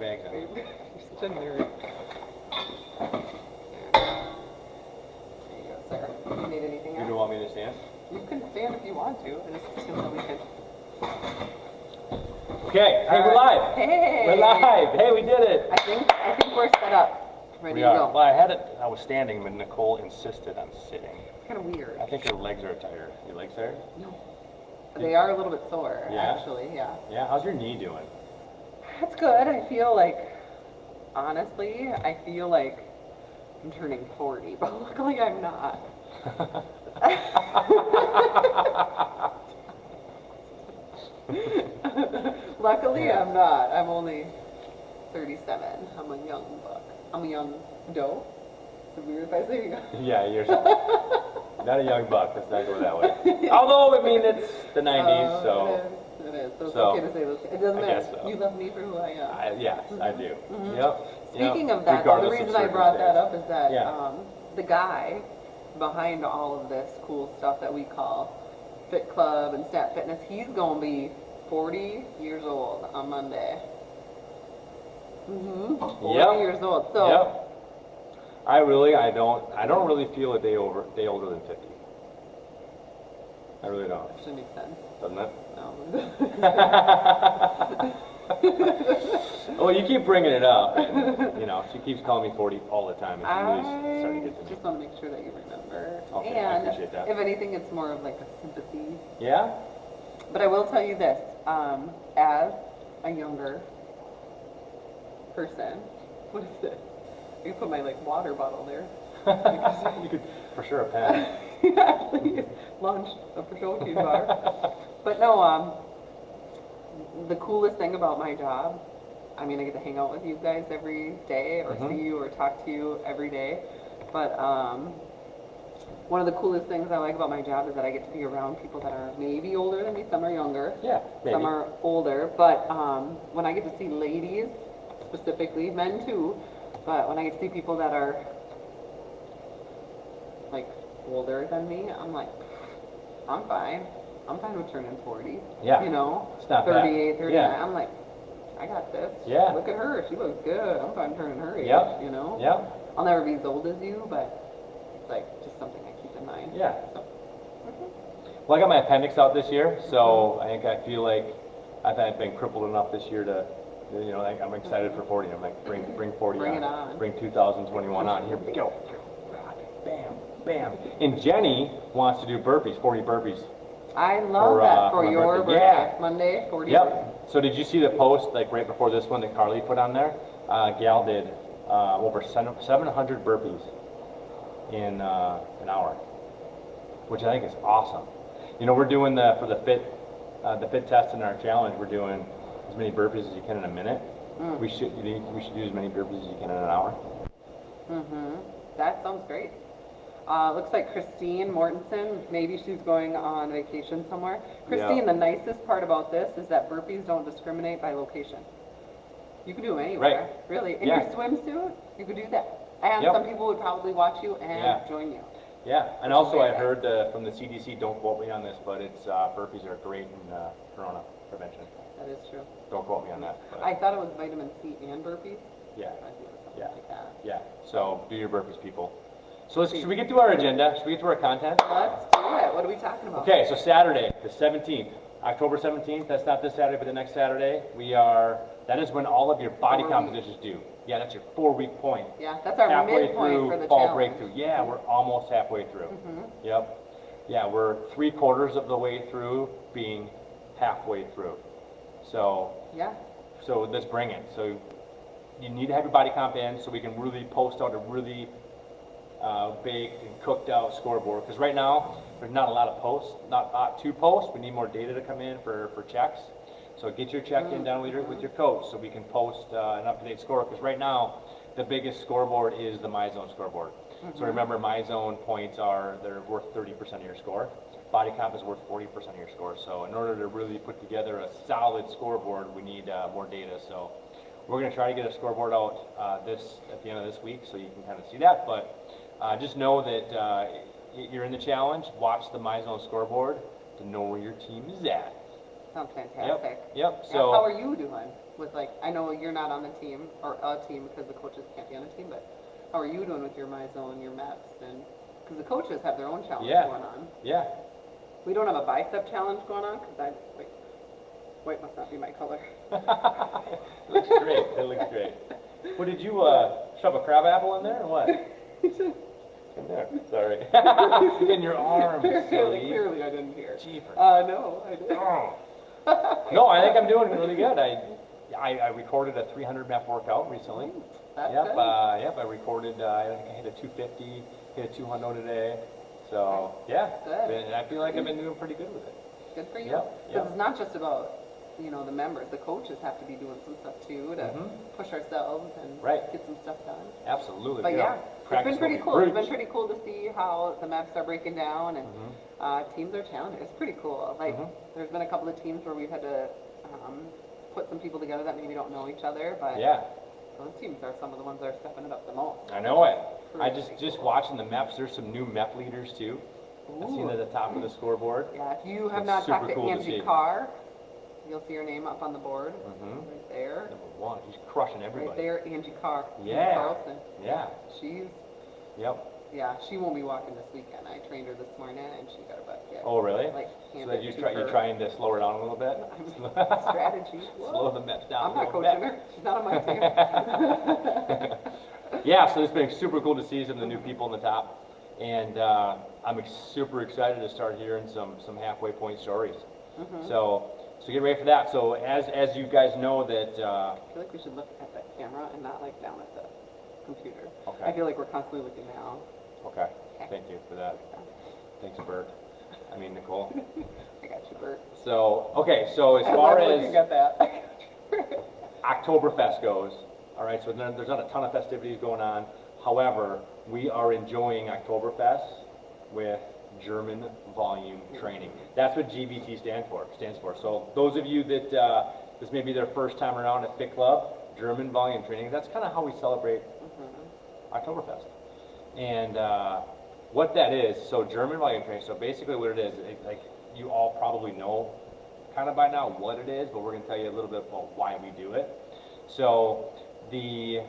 bags on. You're such a nerd. There you go, sir. You need anything You else? don't want me to stand? You can stand if you want to. I just assume that we could. Okay, hey, we're live. Hey. We're live. Hey, we did it. I think we're set up. Ready We to are. go. Well, I was standing, but Nicole insisted on sitting. It's kind of weird. I think her legs are tired. Your legs tired? No. They are a little bit sore, Yeah? actually, yeah. Yeah, how's your knee doing? That's good. I feel like, honestly, I feel like I'm turning 40, but luckily I'm not. Luckily I'm not. I'm only 37. I'm a young buck. I'm a young doe. Is it weird if I say young? Yeah, you're not a young buck. Let's not go that way. Although, I mean, it's the 90s, so. It is. So it's So, okay to say those. It doesn't I matter. guess so. You love me for who I am. Yes, I do. Mhm. Yep. Speaking yep. of that, the Regardless of reason I brought that up is that Yeah. the guy behind all of this cool stuff that we call Fit Club and Stat Fitness, he's going to be 40 years old on Monday. 40 Yep. years old. So Yep. I don't really feel a day older than 50. I really don't. actually makes sense. Doesn't it? No. Well, you keep bringing it up, and, she keeps calling me 40 all the time. It's really starting to get to I me. just want to make sure that you remember. Okay, I and appreciate that. if anything, it's more of like a sympathy. Yeah? But I will tell you this, as a younger person, what is this? You put my water bottle there. You could, for sure, a pen. Yeah, please launch a patrol cube bar. But no, the coolest thing about my job, I mean, I get to hang out with you guys every day, or see you, or talk to you every day. But one of the coolest things I like about my job is that I get to be around people that are maybe older than me. Some are younger. Yeah, maybe. Some are older. But when I get to see ladies, specifically, men too, but when I get to see people that are older than me, I'm like, I'm fine. I'm fine with turning 40. Yeah. It's not 38, bad. 39. Yeah. I'm like, I got this. Yeah. Look at her. She looks good. I'm fine turning her age. Yep. Yep. I'll never be as old as you, but it's just something I keep in mind. Yeah. So. Well, I got my appendix out this year, so I feel like I've been crippled enough this year to, I'm excited for 40. I'm like, bring 40 Bring on. it on. Bring 2021 on. Here we go. Bam, bam. And Jenny wants to do burpees, 40 burpees. I love that for my your birthday. birthday. Yeah. Monday, 40. Yep. So did you see the post right before this one that Carly put on there? Gal did over 700 burpees in an hour, which I think is awesome. We're doing for the fit test in our challenge. We're doing as many burpees as you can in a minute. We should do as many burpees as you can in an hour. That sounds great. Looks like Christine Mortensen, maybe she's going on vacation somewhere. Christine, Yeah. the nicest part about this is that burpees don't discriminate by location. You can do them anywhere, Right. really. In Yeah. your swimsuit, you could do that. And Yep. some people would probably watch you and Yeah. join you. Yeah, and Which also is I very heard from the CDC, don't quote me on this, but it's burpees are great in corona prevention. That is true. Don't quote me on that. But I thought it was vitamin C and burpees. yeah, I think it was something yeah, like that. yeah. So do your burpees, people. So should we get to our agenda? Should we get to our content? Let's do it. What are we talking about? Okay, so Saturday, the 17th, October 17th, that's not this Saturday, but the next Saturday, that is when all of your body 4 compositions due. Yeah, that's your 4-week point. Yeah, that's our Halfway midpoint through for the fall challenge. breakthrough. Yeah, we're almost halfway through. Yep. Yeah, we're 3/4 of the way through being halfway through. So Yeah. let's bring it. So you need to have your body comp in so we can really post out a really baked and cooked out scoreboard. Because right now, there's not a lot of posts, not to post. We need more data to come in for checks. So get your check in down with your coach so we can post an up-to-date score. Because right now, the biggest scoreboard is the MyZone scoreboard. So remember, MyZone points they're worth 30% of your score. Body comp is worth 40% of your score. So in order to really put together a solid scoreboard, we need more data. So we're going to try to get a scoreboard out at the end of this week so you can kind of see that. But just know that you're in the challenge. Watch the MyZone scoreboard to know where your team is at. Sounds fantastic. Yep. Yeah, So how are you doing? with like, I know you're not on the team, or a team because the coaches can't be on a team, but how are you doing with your My Zone, your MEPs, and, because the coaches have their own challenge Yeah. going on. Yeah. We don't have a bicep challenge going on, because wait, white must not be my color. It looks great. It looks great. What did you shove a crab apple in there or what? In there. Sorry. In your arm, silly. Clearly I didn't hear. Jeepers. No, I didn't. Oh. No, I think I'm doing really good. I recorded a 300 map workout recently. That's Yep. good. Yep. I recorded. I think I hit a 250. Hit a 200 today. So yeah. Good. And I feel like I've been doing pretty good with it. Good for you. Yep, Because yep. it's not just about, the members, the coaches have to be doing some stuff too to push ourselves and Right. get some stuff done. Absolutely. But yeah, it's Practice been pretty what we cool. It's been preach. pretty cool to see how the maps are breaking down and teams are challenging. It's pretty cool. Like, there's been a couple of teams where we've had to put some people together that maybe don't know each other, but Yeah. those teams are some of the ones that are stepping it up the most. I know it. I Pretty just cool. watching the maps. There's some new map leaders too. I seen at the top of the scoreboard. Yeah, if you have It's not super talked to cool to Angie see. Carr, you'll see her name up on the board Mhm. right there. Number one, he's crushing Right everybody. there, Angie Carr. in Yeah. Charleston. Yeah. She's, Yep. yeah, she won't be walking this weekend. I trained her this morning and she got her butt kicked. Oh, really? Like, So handed that to you're her. trying to slow her down a little bit. Strategy. Slow the maps down. I'm not a little coaching bit. her. She's not on my team. Yeah, so it's been super cool to see some of the new people in the top, and I'm super excited to start hearing some halfway point stories. So get ready for that. So as you guys know that. I feel like we should look at the camera and not like down at the computer. Okay. I feel like we're constantly looking down. Okay. Thank you for that. Thanks, Bert. I mean Nicole. I got you, Bert. So okay. So as far I'm as looking at that. Oktoberfest goes, all right, so there's not a ton of festivities going on. However, we are enjoying Oktoberfest with German volume training. That's what GVT stands for. So those of you that this may be their first time around at Fit Club, German volume training, that's kind of how we celebrate Oktoberfest. And what that is, so German volume training, so basically what it is, like you all probably know kind of by now what it is, but we're going to tell you a little bit about why we do it. So the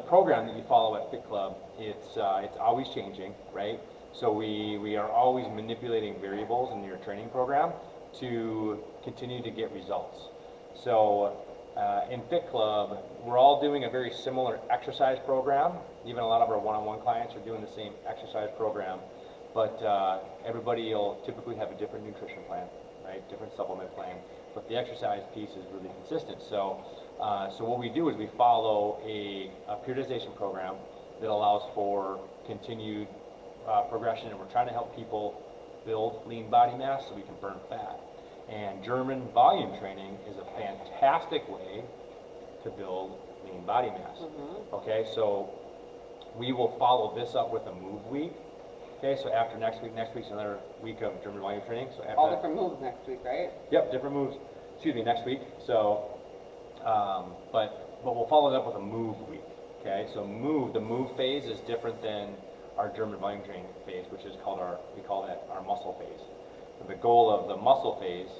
program that you follow at Fit Club, it's always changing, right? So we are always manipulating variables in your training program to continue to get results. So in Fit Club, we're all doing a very similar exercise program. Even a lot of our one-on-one clients are doing the same exercise program, but everybody will typically have a different nutrition plan, right? Different supplement plan, but the exercise piece is really consistent. So what we do is we follow a periodization program that allows for continued progression, and we're trying to help people build lean body mass so we can burn fat. And German volume training is a fantastic way to build lean body mass. Okay, so we will follow this up with a move week. Okay, so after next week's another week of German volume training. So after All different moves next week, right? Yep, different moves. Excuse me, next week. So, but we'll follow it up with a move week. Okay, so the move phase is different than our German volume training phase, which is we call that our muscle phase. So the goal of the muscle phase,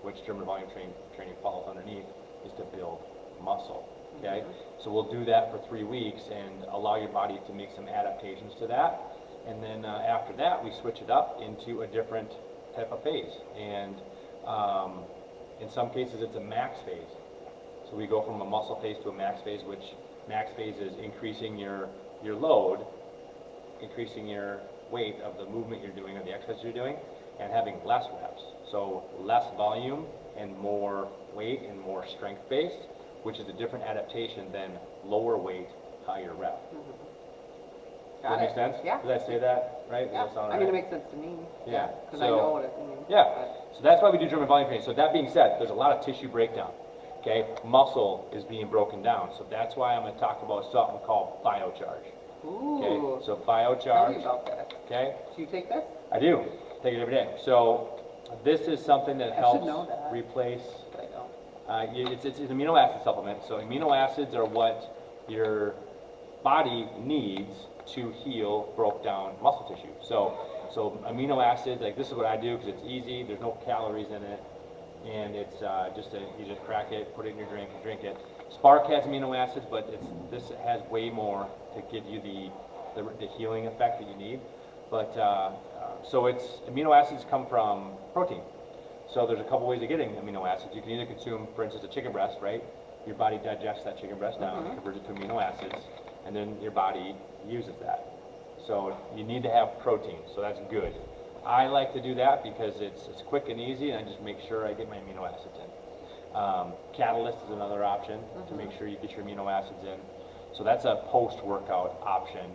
which German volume training falls underneath, is to build muscle. Okay, so we'll do that for 3 weeks and allow your body to make some adaptations to that. And then after that, we switch it up into a different type of phase. And in some cases, it's a max phase. So we go from a muscle phase to a max phase, which max phase is increasing your load, increasing your weight of the movement you're doing or the exercise you're doing, and having less reps. So less volume and more weight and more strength based, which is a different adaptation than lower weight, higher rep. Does that make sense? Yeah. Did I say that right? Yeah. Does that sound I mean, it right? makes sense to me. Yeah. Because I know what it means. Yeah. But So that's why we do German volume training. So that being said, there's a lot of tissue breakdown. Okay, muscle is being broken down. So that's why I'm going to talk about something called biocharge. Ooh. Okay, so Tell me biocharge. about this. Okay, Do you take this? I do take it every day. So this is something that I helps should know that. replace. But I don't. It's an amino acid supplement. So amino acids are what your body needs to heal broke down muscle tissue. So amino acids, like this is what I do because it's easy. There's no calories in it. and it's you just crack it, put it in your drink, and drink it. Spark has amino acids, but this has way more to give you the healing effect that you need. But so amino acids come from protein. So there's a couple ways of getting amino acids. You can either consume, for instance, a chicken breast, right? Your body digests that chicken breast down, converts it to amino acids, and then your body uses that. So you need to have protein, so that's good. I like to do that because it's quick and easy, and I just make sure I get my amino acids in. Catalyst is another option to make sure you get your amino acids in. So that's a post-workout option.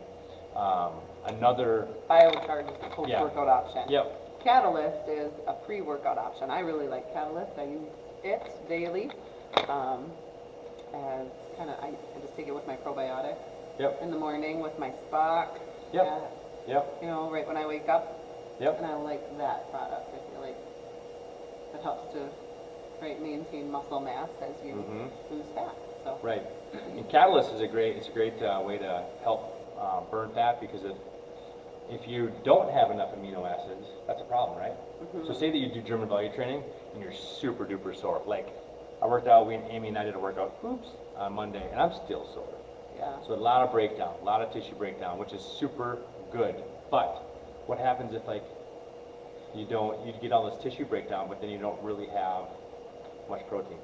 Another Biocharge is a post-workout option. Yep. Catalyst is a pre-workout option. I really like Catalyst. I use it daily. As I just take it with my probiotic. Yep. In the morning with my Spock. Yep. Yep. You know, right when I wake up. Yep. And I like that product. I feel like it helps to maintain muscle mass as you lose fat. So. Right. And Catalyst is a great way to help burn fat, because if you don't have enough amino acids, that's a problem, right? So say that you do German value training and you're super duper sore. Like I worked out, Amy and I did a workout, on Monday, and I'm still sore. Yeah. So a lot of breakdown, a lot of tissue breakdown, which is super good. But what happens if you get all this tissue breakdown, but then you don't really have much protein?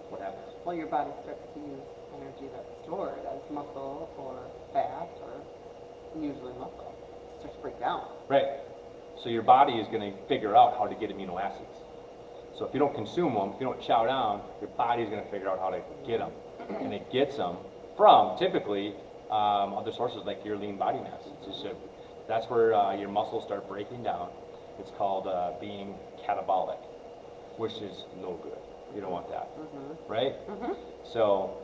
What happens? Well, your body starts to use energy that's stored as muscle or fat, or usually muscle. It starts to break down. Right. So your body is going to figure out how to get amino acids. So if you don't consume them, if you don't chow down, your body is going to figure out how to get them. And it gets them from typically other sources like your lean body mass. That's where your muscles start breaking down. It's called being catabolic, which is no good. You don't want that, right? So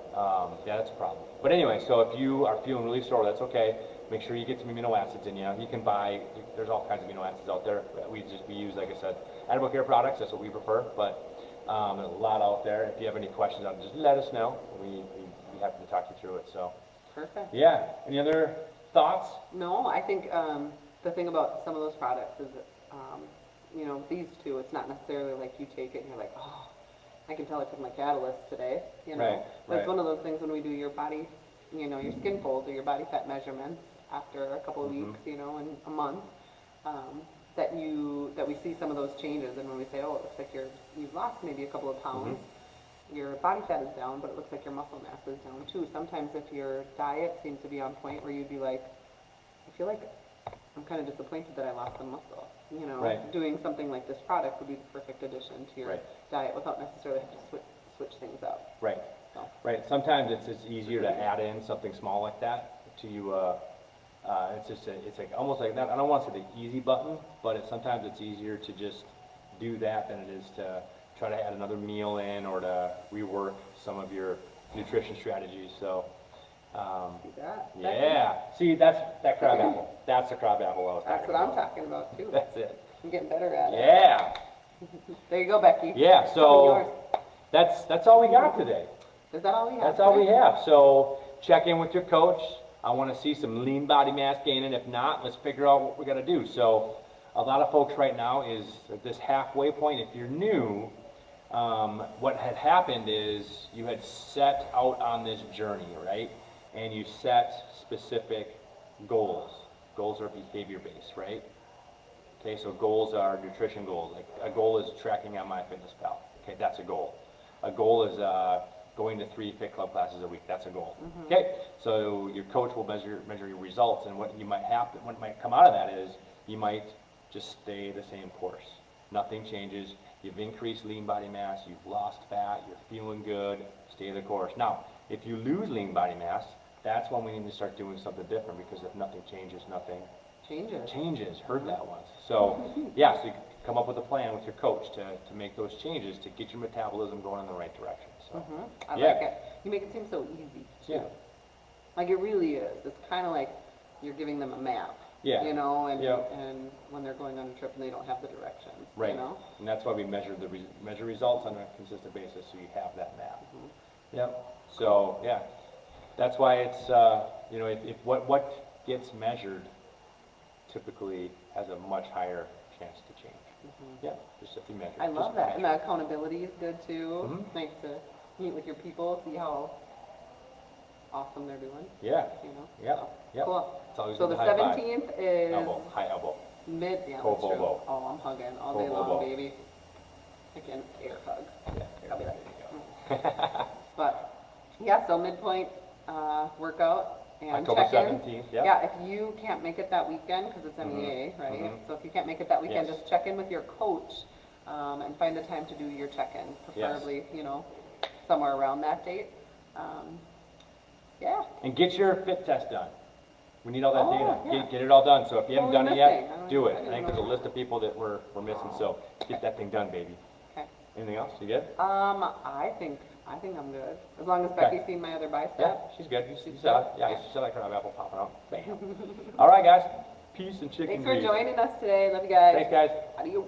yeah, that's a problem. But anyway, so if you are feeling really sore, that's okay. Make sure you get some amino acids in you. You can buy, there's all kinds of amino acids out there. We use, like I said, edible care products. That's what we prefer. But there's a lot out there. If you have any questions on it, just let us know. We'd be happy to talk you through it. So perfect. Yeah. Any other thoughts? No, I think the thing about some of those products is that, you know, these two, it's not necessarily like you take it and you're like, oh, I can tell I took my Catalyst today, you know. Right, But it's right. one of those things when we do your body, you know, your skin folds or your body fat measurements after a couple of weeks, you know, and a month, that we see some of those changes, and when we say, oh, it looks like you've lost maybe a couple of pounds, your body fat is down, but it looks like your muscle mass is down too. Sometimes if your diet seems to be on point where you'd be like, I feel like I'm kind of disappointed that I lost some muscle. You know, Right. doing something like this product would be the perfect addition to your diet without necessarily having to switch things up. Right. So. Right. Sometimes it's easier to add in something small like that to you. It's like almost like that. I don't want to say the easy button, but sometimes it's easier to just do that than it is to try to add another meal in or to rework some of your nutrition strategies. So. See that? Yeah. See, that's that crab apple. That's the crab apple I was That's talking what I'm about. talking about too. That's it. I'm getting better at it. Yeah. There you go, Becky. Yeah. Yours. So that's all we got today. Is that all we have? That's all we have. So check in with your coach. I want to see some lean body mass gaining. If not, let's figure out what we got to do. So a lot of folks right now is at this halfway point. If you're new, what had happened is you had set out on this journey, right? And you set specific goals. Goals are behavior based, right? Okay, so goals are nutrition goals. Like a goal is tracking on MyFitnessPal. Okay, that's a goal. A goal is going to 3 Fit Club classes a week. That's a goal. Okay, so your coach will measure your results, and what might come out of that is you might just stay the same course. Nothing changes. You've increased lean body mass. You've lost fat. You're feeling good. Stay the course. Now, if you lose lean body mass, that's when we need to start doing something different, because if nothing changes, nothing changes. Heard that once. So, yeah, so you come up with a plan with your coach to make those changes to get your metabolism going in the right direction. So, I yeah. like it. You make it seem so easy, too. Yeah. Like it really is. It's kind of like you're giving them a map. Yeah. You know, and Yeah. and when they're going on a trip and they don't have the directions. Right. You know? And that's why we measure measure results on a consistent basis, so you have that map. Yep. So, yeah. That's why it's, you know, if what gets measured typically has a much higher chance to change. Yeah, just a few measures. I love just that. And measures. the accountability is good too. Mhm. It's nice to meet with your people, see how awesome they're doing, Yeah, you know? yeah, So, yeah. Cool. It's always So good the to high five. 17th is Elbow, high elbow. yeah, Toe that's true. bobo. Oh, I'm hugging all Toe day long, bobo. baby. I can air hug. Yeah, I'll be like, there you go. But, yeah, so midpoint, workout and October check-ins. 17th, yeah. Yeah, if you can't make it that weekend, because it's Mhm, MEA, right? mhm. So if you can't make it that weekend, Yes. just check in with your coach, and find the time to do your check-in, preferably, you know, somewhere around that date. Yeah, And get your fit test done. We need all that Oh, data. yeah. Get it all done. So if you haven't What were done we it missing? yet, I do it. didn't I think know. there's a list of people that we're missing, so get that thing done, baby. okay. Anything else? You good? I think I'm good. As long as Okay. Becky's seen my other bicep. Yeah, she's good. You She's saw it. good? Yeah, Okay. you saw that crab apple popping out. Bam. All right, guys. Peace and chicken Thanks for grease. joining us today. Love you guys. Thanks, guys. Adios.